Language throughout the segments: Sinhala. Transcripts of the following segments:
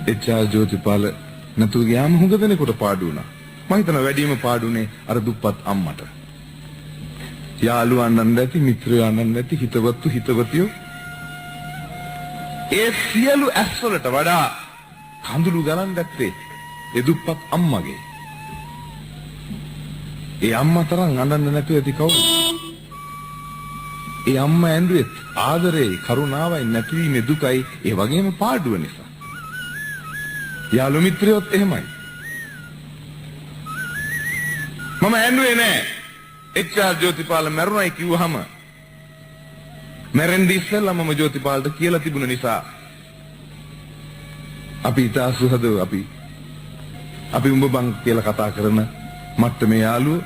එච්.ආර්. ජෝතිපාල නැතුව ගියාම හුඟ දෙනෙකුට පාඩු වුණා. මම හිතනවා වැඩිම පාඩුනේ අර දුප්පත් අම්මට. යාළුවෝ අඬන්න ඇති, මිත්‍රයෝ අඬන්න ඇති, හිතවතියෝ ඒ සියලු ඇස්වලට වඩා කඳුළු ගලන් දැත්තේ ඒ දුප්පත් අම්මගේ. ඒ අම්මා තරම් අඬන්න නැතුව ඇති කවුද? ඒ අම්මා ඇඬුවේ ආදරේ, කරුණාවයි නැතිවීමේ දුකයි, ඒ වගේම පාඩුව නිසා. යාළු මිත්‍රයොත් එහෙමයි. මම ඇඬුවේ නෑ. එච්.ආර්. ජෝතිපාල මැරුණයි කිව්වහම මැරෙන්න ඉස්සෙල්ලා මම ජෝතිපාලට කියලා තිබුණ නිසා අපි ඉතා සුහදව අපි උඹ බං කියලා කතා කරන මට්ටමේ යාළුවෝ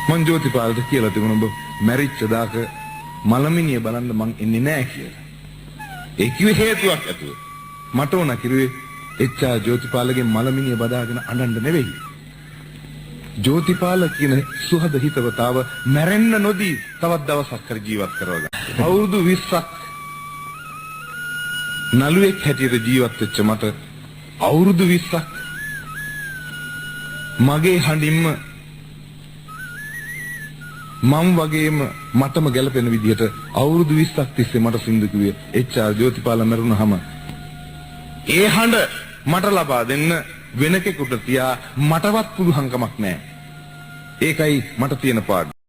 මං ජෝතිපාලට කියලා තිබුණා උඹ මැරිච්ච දාක මලමිනිය බලන්න මං එන්නේ නෑ කියලා. ඒ කිව්වේ හේතුවක් ඇතුව. මට ඕන කිරුවේ එච්.ආර්. ජෝතිපාලගේ මලමිනිය බදාගෙන අඬන්න නෙවෙයි. ජෝතිපාල කියන සුහද හිතවතාව මැරෙන්න නොදී තවත් දවසක් කර ජීවත් කරවගන්න. අවුරුදු 20ක් නළුවෙක් හැටියට ජීවත් වෙච්ච මට අවුරුදු 20ක් මගේ හඬින්ම මම වගේම මටම ගැලපෙන විදිහට අවුරුදු 20ක් තිස්සේ මට සින්දු කිව්වේ එච්.ආර්. ජෝතිපාල මැරුණාම ඒ හඬ මට ලබා දෙන්න වෙන කෙනෙකුට තියා මටවත් පුළුවන්කමක් නැහැ. ඒකයි මට තියෙන පාඩුව.